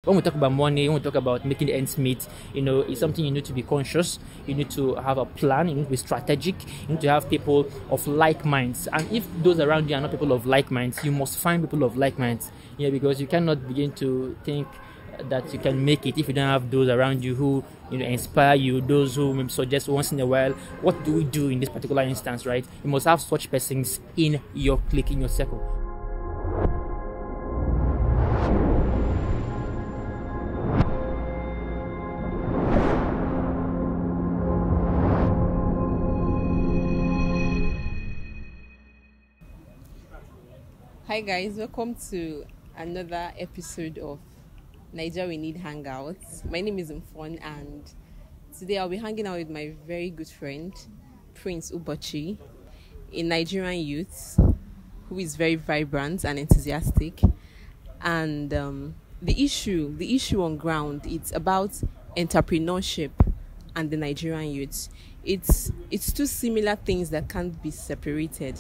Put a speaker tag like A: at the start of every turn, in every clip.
A: when we talk about money, when we talk about making the ends meet, it's something you need to be conscious. You need to have a plan. You need to be strategic. You need to have people of like minds. And if those around you are not people of like minds, you must find people of like minds. Because you cannot begin to think that you can make it if you don't have those around you who inspire you, those who maybe suggest once in a while, what do we do in this particular instance, right? You must have such persons in your clique, in your circle.
B: Hi guys, welcome to another episode of Naija We Need Hangouts. My name is Mfon, and today I'll be hanging out with my very good friend Prince Ubochi, a Nigerian youth who is very vibrant and enthusiastic. And the issue on ground, it's about entrepreneurship and the Nigerian youth. It's two similar things that can't be separated.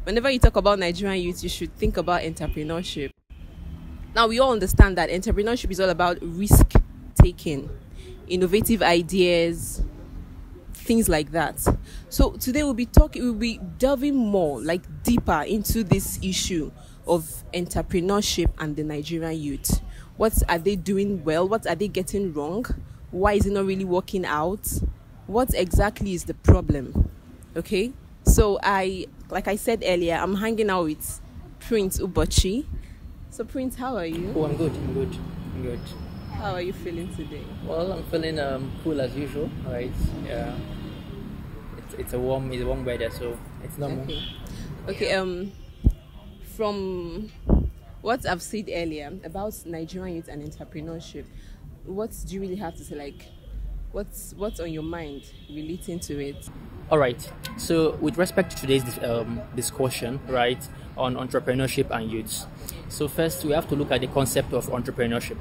B: Whenever you talk about Nigerian youth, you should think about entrepreneurship. Now, we all understand that entrepreneurship is all about risk taking, innovative ideas, things like that. So today we'll be delving more, deeper into this issue of entrepreneurship and the Nigerian youth. What are they doing well? What are they getting wrong? Why is it not really working out? What exactly is the problem? Okay? So like I said earlier, I'm hanging out with Prince Ubochi. So Prince, how are you?
A: Oh, I'm good.
B: How are you feeling today?
A: Well, I'm feeling cool as usual, right? Yeah. It's a warm weather, so it's normal.
B: Okay. From what I've said earlier about Nigerian youth and entrepreneurship, what do you really have to say? What's on your mind relating to it?
A: All right. So, with respect to today's discussion, right, on entrepreneurship and youths. So, first we have to look at the concept of entrepreneurship,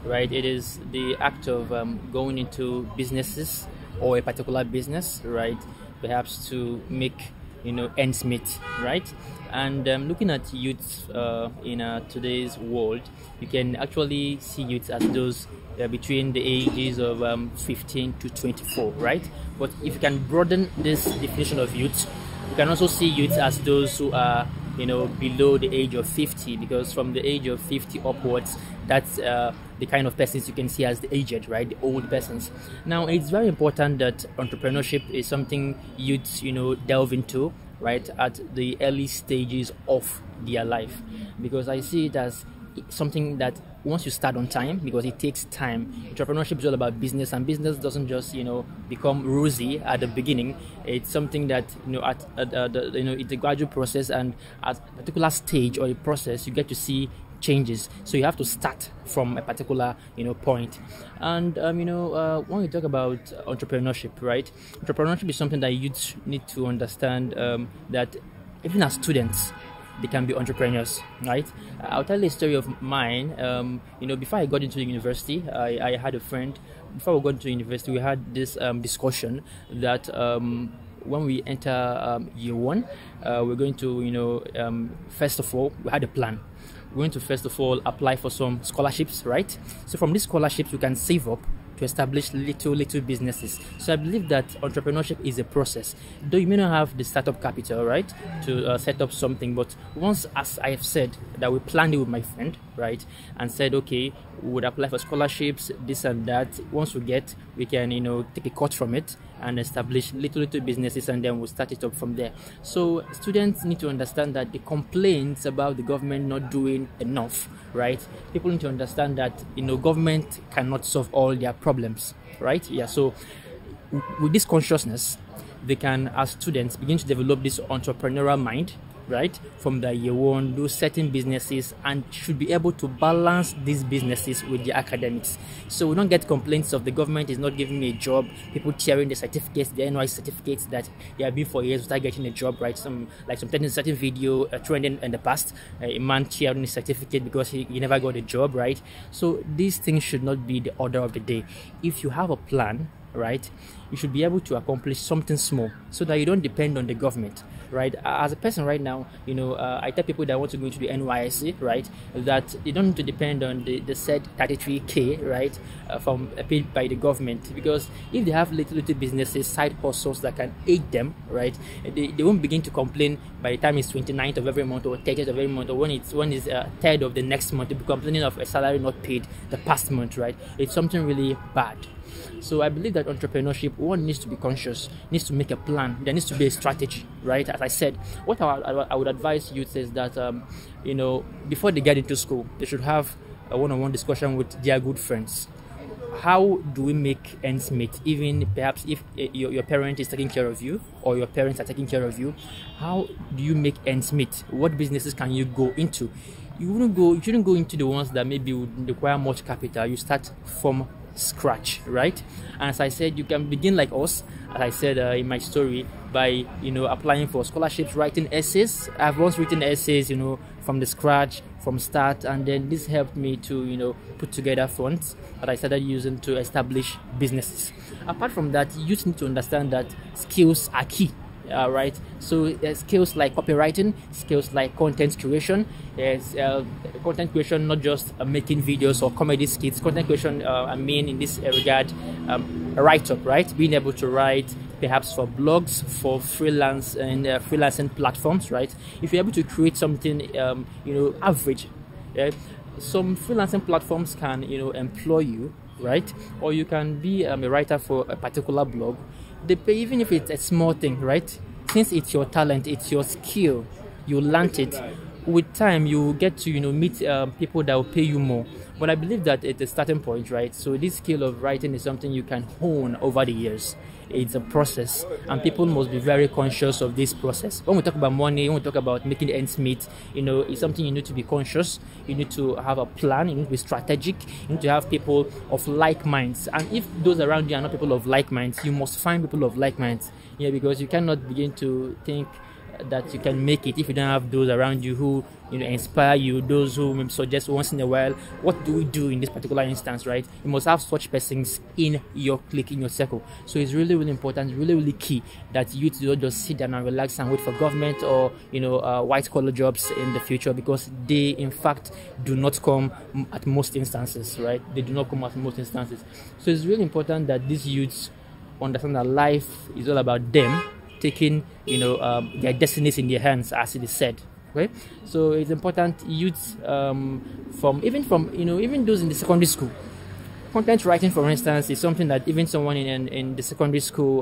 A: right? It is the act of going into businesses or a particular business, right? Perhaps to make ends meet, right? And looking at youths in today's world, you can actually see youths as those between the ages of 15 to 24, right? But if you can broaden this definition of youth, you can also see youths as those who are below the age of 50, because from the age of 50 upwards, that's the kind of persons you can see as the aged, right? The old persons. Now, it's very important that entrepreneurship is something youths delve into, right, at the early stages of their life, because I see it as something that once you start on time, because it takes time. Entrepreneurship is all about business, and business doesn't just become rosy at the beginning. It's something that it's a gradual process, and at a particular stage or a process, you get to see changes. So you have to start from a particular point. And when we talk about entrepreneurship, right, entrepreneurship is something that youth need to understand, that even as students, they can be entrepreneurs, right? I'll tell you a story of mine. Before I got into the university, I had a friend. Before we got into university, we had this discussion that when we enter year one, we're going to, first of all, we had a plan. We're going to first of all apply for some scholarships, right? So from these scholarships, we can save up to establish little businesses. So I believe that entrepreneurship is a process. Though you may not have the startup capital, right, to set up something, but once, as I have said, that we planned it with my friend, right, and said, okay, we would apply for scholarships, this and that. Once we get, we can take a cut from it and establish little businesses, and then we'll start it up from there. So students need to understand that the complaints about the government not doing enough, right? People need to understand that government cannot solve all their problems, right? Yeah. So with this consciousness, they can, as students, begin to develop this entrepreneurial mind, right, from the year one, do certain businesses, and should be able to balance these businesses with their academics. So we don't get complaints of the government is not giving me a job, people tearing the certificates, the NY certificates that they have been for years without getting a job, right? Some certain video trending in the past, a man tearing his certificate because he never got a job, right? So these things should not be the order of the day. If you have a plan, right? You should be able to accomplish something small so that you don't depend on the government, right? As a person right now, I tell people that want to go into the NYSC, right, that they don't need to depend on the said 33K, right, from paid by the government, because if they have little businesses, side hustles that can aid them, right, they won't begin to complain by the time it's 29th of every month or 30th of every month, or when it's 3rd of the next month, they'll be complaining of a salary not paid the past month, right? It's something really bad. So I believe that entrepreneurship, one needs to be conscious, needs to make a plan, there needs to be a strategy, right? As I said, what I would advise youth is that, before they get into school, they should have a one-on-one discussion with their good friends. How do we make ends meet? Even perhaps if your parent is taking care of you, or your parents are taking care of you, how do you make ends meet? What businesses can you go into? You shouldn't go into the ones that maybe would require much capital. You start from scratch, right? And as I said, you can begin like us, as I said in my story, by applying for scholarships, writing essays. I've once written essays from the scratch, from start, and then this helped me to put together funds that I started using to establish businesses. Apart from that, you just need to understand that skills are key. Right, so skills like copywriting, skills like content creation. There's content creation, not just making videos or comedy skits. Content creation, I mean in this regard, a write-up, right? Being able to write perhaps for blogs, for freelance and freelancing platforms, right? If you're able to create something, average, right? Some freelancing platforms can, employ you, right? Or you can be a writer for a particular blog. They pay, even if it's a small thing, right? Since it's your talent, it's your skill, you learned it. With time, you get to meet people that will pay you more. But I believe that it's a starting point, right? So this skill of writing is something you can hone over the years. It's a process, and people must be very conscious of this process. When we talk about money, when we talk about making ends meet, it's something you need to be conscious. You need to have a plan. You need to be strategic. You need to have people of like minds. And if those around you are not people of like minds, you must find people of like minds. Yeah, because you cannot begin to think that you can make it if you don't have those around you who inspire you, those who maybe suggest once in a while, what do we do in this particular instance, right? You must have such persons in your clique, in your circle. So it's really, really important, really, really key that you don't just sit down and relax and wait for government or white collar jobs in the future, because they in fact do not come at most instances, right? They do not come at most instances. So it's really important that these youths understand that life is all about them taking their destinies in their hands, as it is said. Okay, so it's important youths even those in the secondary school. Content writing, for instance, is something that even someone in the secondary school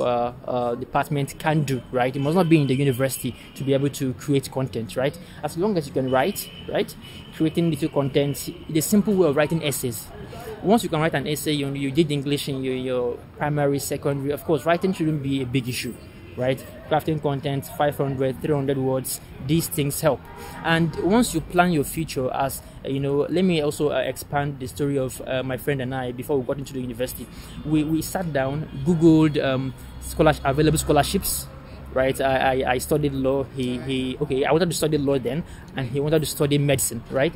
A: department can do, right? You must not be in the university to be able to create content, right? As long as you can write, right? Creating little content, the simple way of writing essays. Once you can write an essay, you did English in your primary, secondary, of course, writing shouldn't be a big issue, right? Crafting content, 500, 300 words, these things help. And once you plan your future, as let me also expand the story of my friend and I. Before we got into the university, we sat down, googled available scholarships, right? I studied law. I wanted to study law then, and he wanted to study medicine, right?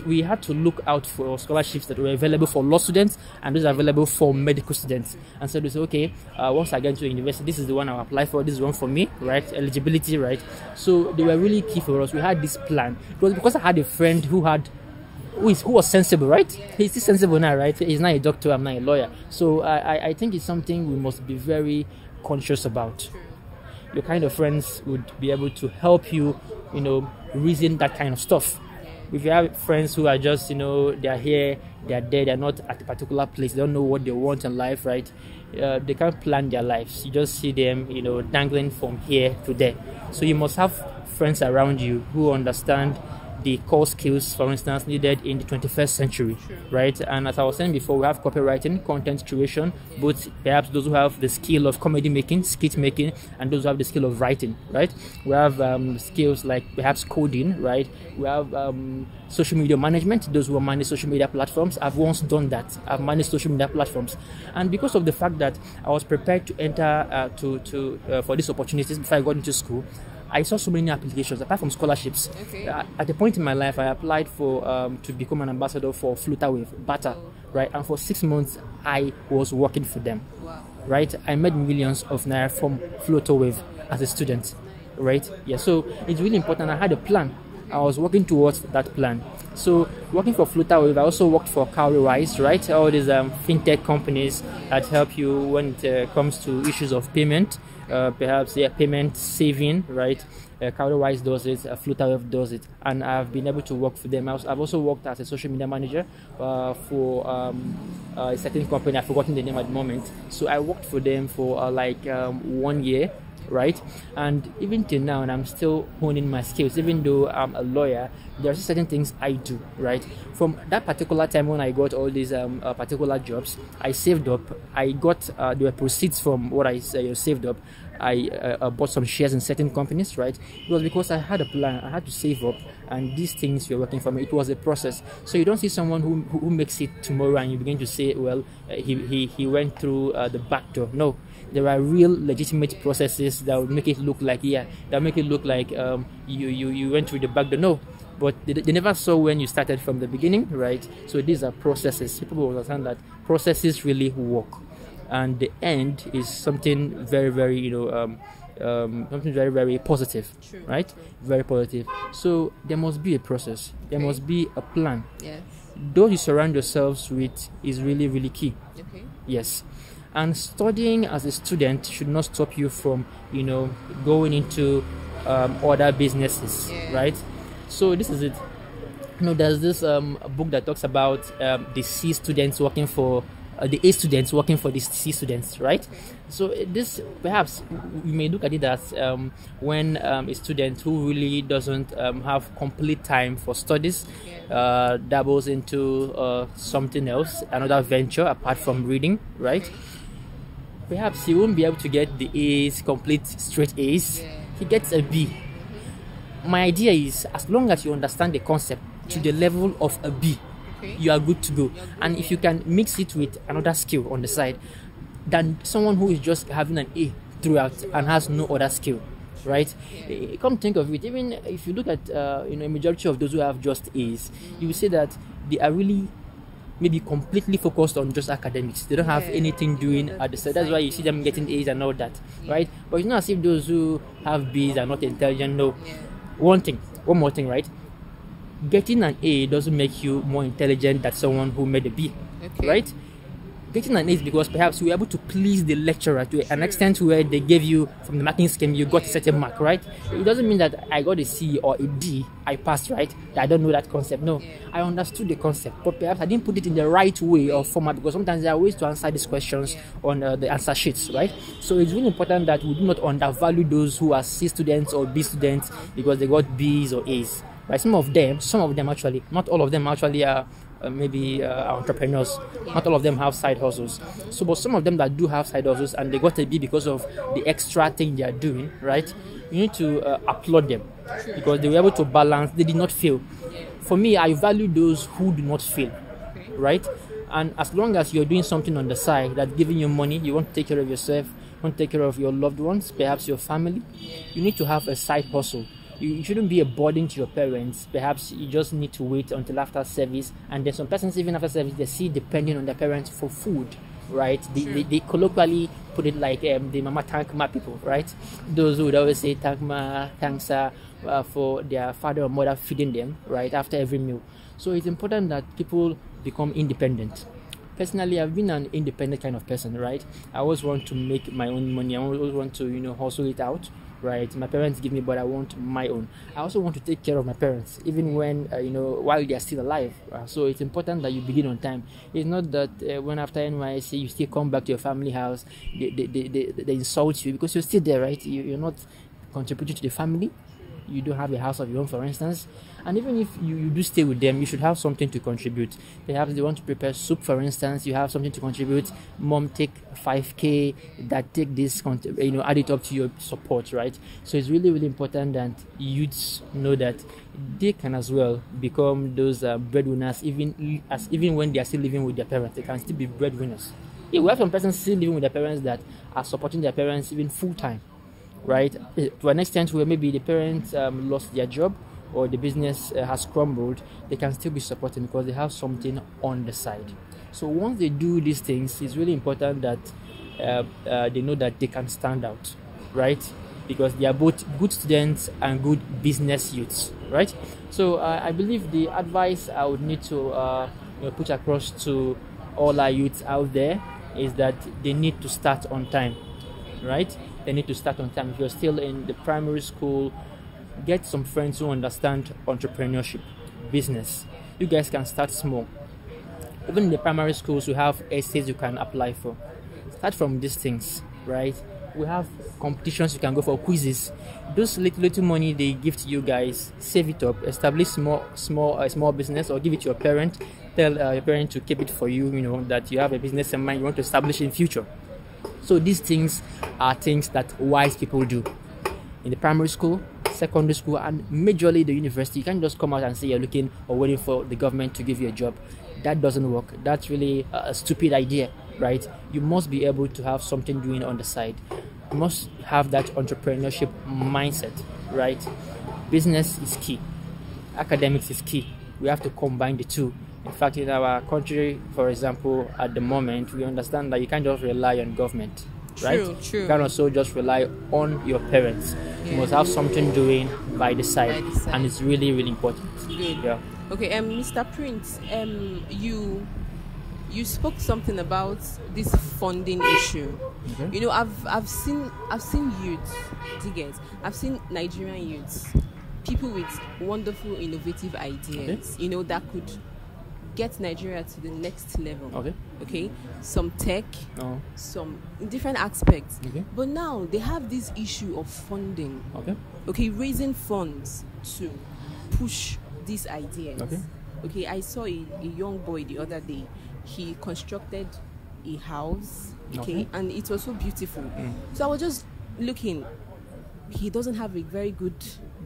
A: We had to look out for scholarships that were available for law students and those available for medical students. And so we said, okay, once I get into the university, this is the one I'll apply for, this is one for me, right? Eligibility, right? So they were really key for us. We had this plan. It was because I had a friend who was sensible, right? He's still sensible now, right? He's not a doctor, I'm not a lawyer. So I think it's something we must be very conscious about. Your kind of friends would be able to help you, reason that kind of stuff. If you have friends who are just, they are here, they are there, they're not at a particular place, they don't know what they want in life, right? They can't plan their lives. You just see them, dangling from here to there. So you must have friends around you who understand the core skills, for instance, needed in the 21st century, right? And as I was saying before, we have copywriting, content creation, both perhaps those who have the skill of comedy making, skit making, and those who have the skill of writing, right? We have skills like perhaps coding, right? We have social media management, those who manage social media platforms. I've once done that. I've managed social media platforms. And because of the fact that I was prepared to enter for these opportunities before I got into school, I saw so many applications apart from scholarships.
B: Okay.
A: At the point in my life, I applied for to become an ambassador for Flutterwave, Barr, right? And for 6 months, I was working for them.
B: Wow.
A: Right? I made millions of naira from Flutterwave as a student, right? Yeah. So it's really important. I had a plan. I was working towards that plan. So working for Flutterwave, I also worked for Cowrywise, right? All these fintech companies that help you when it comes to issues of payment, perhaps payment saving, right? Cowrywise does it, Flutterwave does it, and I've been able to work for them. I've also worked as a social media manager for a certain company. I've forgotten the name at the moment. So I worked for them for 1 year. Right, and even till now, and I'm still honing my skills. Even though I'm a lawyer, there are certain things I do. Right, from that particular time when I got all these particular jobs, I saved up. I got there were proceeds from what I saved up. I bought some shares in certain companies. Right, it was because I had a plan. I had to save up, and these things were working for me. It was a process. So you don't see someone who makes it tomorrow, and you begin to say, well, he went through the back door. No. There are real legitimate processes that will make it look like you went through the back door. No, but they never saw when you started from the beginning, right? So these are processes. People will understand that processes really work, and the end is something very, very something very, very positive.
B: True.
A: Right? Very positive. So there must be a process. There must be a plan.
B: Yes.
A: Those you surround yourselves with is really, really key.
B: Okay.
A: Yes. And studying as a student should not stop you from, going into other businesses, right? So this is it. There's this book that talks about the C students working for the A students working for the C students, right? So this, perhaps you may look at it as when a student who really doesn't have complete time for studies dabbles into something else, another venture apart from reading, right? Perhaps he won't be able to get the A's, complete straight A's. He gets a B. My idea is, as long as you understand the concept to the level of a B, you are good to go. And if you can mix it with another skill on the side, than someone who is just having an A throughout and has no other skill, right? Come think of it, even if you look at a majority of those who have just A's, you will see that they are really maybe completely focused on just academics. They don't have anything doing at the side. That's why you see them getting A's and all that, right? But it's not as if those who have B's are not intelligent. No. One more thing, right? Getting an A doesn't make you more intelligent than someone who made a B, right? Getting an A is because perhaps you were able to please the lecturer to an extent where they gave you, from the marking scheme, you got a certain mark, right? It doesn't mean that I got a C or a D, I passed, right? That I don't know that concept. No, I understood the concept, but perhaps I didn't put it in the right way or format, because sometimes there are ways to answer these questions on the answer sheets, right? So it's really important that we do not undervalue those who are C students or B students because they got B's or A's, right? Some of them actually, not all of them actually are are entrepreneurs. Not all of them have side hustles. So, but some of them that do have side hustles and they got a B because of the extra thing they are doing, right? You need to applaud them because they were able to balance. They did not fail. For me, I value those who do not fail, right? And as long as you're doing something on the side that's giving you money, you want to take care of yourself, you want to take care of your loved ones, perhaps your family, you need to have a side hustle. You shouldn't be a burden to your parents. Perhaps you just need to wait until after service, and then some persons even after service they see depending on their parents for food, right? They colloquially put it like the mama thank ma people, right? Those who would always say thanks for their father or mother feeding them, right, after every meal. So it's important that people become independent. Personally, I've been an independent kind of person, right? I always want to make my own money. I always want to hustle it out, right? My parents give me, but I want my own. I also want to take care of my parents, even when while they are still alive. So it's important that you begin on time. It's not that when after NYSC you still come back to your family house, they insult you because you're still there, right? You're not contributing to the family. You don't have a house of your own, for instance. And even if you do stay with them, you should have something to contribute. Perhaps they want to prepare soup, for instance. You have something to contribute. Mom, take 5K. Dad, take this. Add it up to your support, right? So it's really, really important that youths know that they can as well become those breadwinners, even when they are still living with their parents. They can still be breadwinners. Yeah, we have some persons still living with their parents that are supporting their parents even full time. right? To an extent where maybe the parents lost their job or the business has crumbled, they can still be supported because they have something on the side. So once they do these things, it's really important that they know that they can stand out, right? Because they are both good students and good business youths, right? So I believe the advice I would need to put across to all our youths out there is that they need to start on time, right? They need to start on time. If you're still in the primary school, get some friends who understand entrepreneurship, business. You guys can start small. Even in the primary schools, we have essays you can apply for. Start from these things, right? We have competitions you can go for, quizzes. Those little money they give to you guys, save it up, establish small business, or give it to your parent. Tell your parent to keep it for you. You know that you have a business in mind you want to establish in future. So these things are things that wise people do in the primary school, secondary school, and majorly the university. You can't just come out and say you're looking or waiting for the government to give you a job. That doesn't work. That's really a stupid idea, right? You must be able to have something doing on the side. You must have that entrepreneurship mindset, right? Business is key. Academics is key. We have to combine the two. In fact, in our country, for example, at the moment, we understand that you can't just rely on government, right?
B: True.
A: You can't also just rely on your parents.
B: Yeah.
A: You must have something doing by the side, and it's really, really important.
B: Good.
A: Yeah.
B: Okay, Mr. Prince, you spoke something about this funding issue.
A: Okay.
B: You know, I've seen youths, diggers. I've seen Nigerian youths, people with wonderful, innovative ideas.
A: Okay.
B: You know, that could get Nigeria to the next level.
A: Okay.
B: Okay. Some tech,
A: Oh.
B: some in different aspects.
A: Okay.
B: But now they have this issue of funding.
A: Okay.
B: Okay, raising funds to push these ideas. Okay, I saw a young boy the other day. He constructed a house, okay, and it was so beautiful. So I was just looking. He doesn't have a very good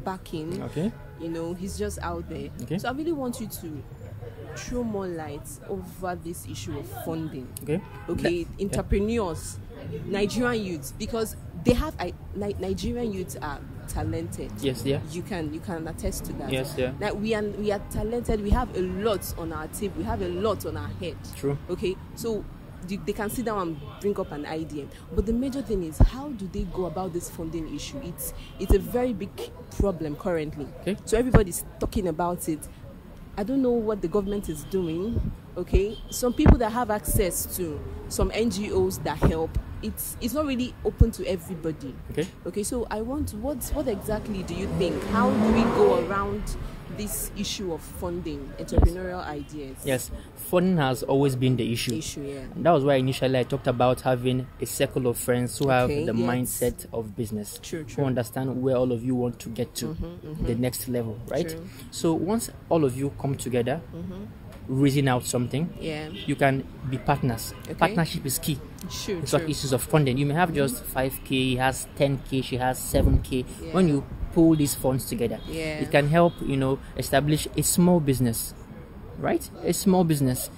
B: backing.
A: Okay.
B: You know, he's just out there.
A: Okay.
B: So I really want you to throw more light over this issue of funding. Okay, entrepreneurs, Nigerian youths, because they have Nigerian youths are talented.
A: Yes, yeah.
B: You can attest to that.
A: Yes, yeah.
B: That we are talented. We have a lot on our table. We have a lot on our head.
A: True.
B: Okay, so they can sit down and bring up an idea. But the major thing is, how do they go about this funding issue? It's a very big problem currently.
A: Okay.
B: So everybody's talking about it. I don't know what the government is doing. Okay, some people that have access to some NGOs that help, it's not really open to everybody. Okay, so I want, what exactly do you think? How do we go around this issue of funding entrepreneurial ideas?
A: Yes, funding has always been the issue.
B: Yeah.
A: And that was why initially I talked about having a circle of friends who have the mindset of business,
B: True.
A: who understand where all of you want to get to, the next level, right?
B: True.
A: So once all of you come together, reason out something, you can be partners. Partnership is key. It's not issues of funding. You may have just 5K, he has 10K, she has 7K. When you pull these funds together, it can help, establish a small business, right? A small business.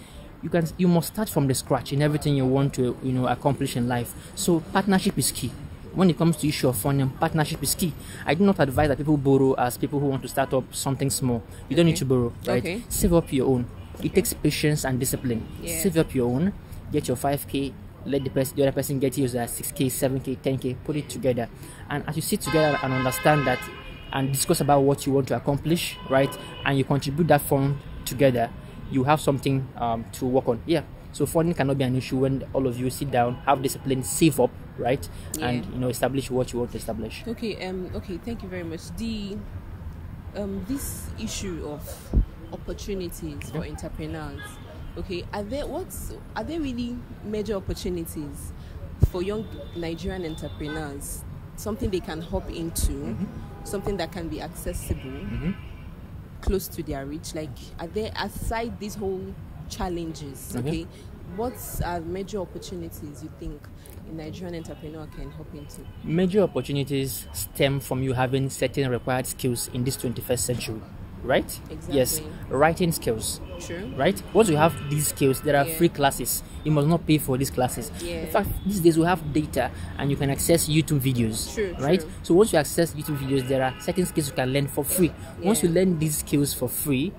A: You must start from the scratch in everything you want to, accomplish in life. So partnership is key. When it comes to issue of funding, partnership is key. I do not advise that people borrow as people who want to start up something small. You don't need to borrow, right? Save up your own. It takes patience and discipline. Save up your own, get your 5K, let the other person get yours at 6K, 7K, 10K, put it together. And as you sit together and understand that and discuss about what you want to accomplish, right? And you contribute that fund together, you have something to work on. So funding cannot be an issue when all of you sit down, have discipline, save up, right? And establish what you want to establish. Okay,
B: thank you very much. This issue of opportunities for entrepreneurs, are there really major opportunities for young Nigerian entrepreneurs? Something they can hop into, something that can be accessible, close to their reach. Like, are there, aside these whole challenges, what are major opportunities you think a Nigerian entrepreneur can hop into?
A: Major opportunities stem from you having certain required skills in this 21st century. right?
B: Exactly.
A: Yes, writing skills.
B: True.
A: Right? Once you have these skills, there are
B: Yeah.
A: free classes. You must not pay for these classes.
B: Yeah.
A: In fact, these days we have data and you can access YouTube videos.
B: True,
A: right?
B: true.
A: So once you access YouTube videos, there are certain skills you can learn for free. Once you
B: Yeah.
A: learn these skills for free,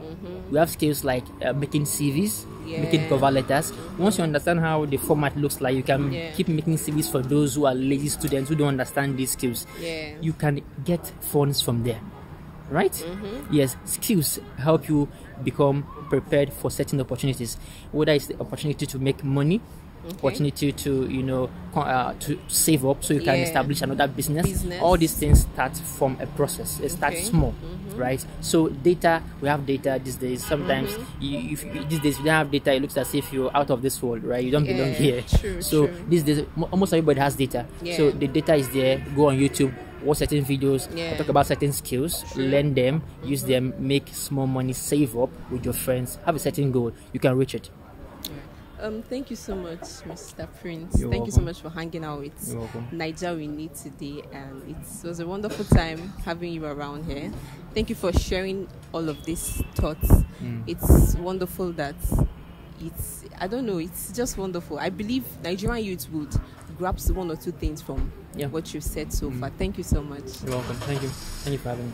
A: we have skills like making CVs,
B: Yeah.
A: making cover letters. Once you understand how the format looks like, you can
B: Yeah.
A: keep making CVs for those who are lazy students who don't understand these skills.
B: Yeah.
A: You can get funds from there. Right? Yes, skills help you become prepared for certain opportunities, whether it's the opportunity to make money, opportunity to to save up so you can
B: Yeah.
A: establish another business.
B: Business.
A: All these things start from a process. It starts
B: Okay.
A: small, right? So data, we have data these days. Sometimes these days you don't have data, it looks as if you're out of this world, right? You don't belong
B: Yeah,
A: here.
B: true,
A: So
B: true.
A: these days almost everybody has data.
B: Yeah.
A: So the data is there. Go on YouTube, watch certain videos,
B: Yeah.
A: talk about certain skills, learn them, use them, make small money, save up with your friends, have a certain goal, you can reach it.
B: Thank you so much, Mr. Prince.
A: You're
B: Thank you so
A: welcome.
B: much for hanging out with
A: You're welcome.
B: Naija We Need today, and it was a wonderful time having you around here. Thank you for sharing all of these thoughts. It's wonderful that it's just wonderful. I believe Nigerian youth would grasp one or two things from
A: Yeah.
B: what you've said so far. Thank you so much.
A: You're welcome. Thank you. Thank you for having me.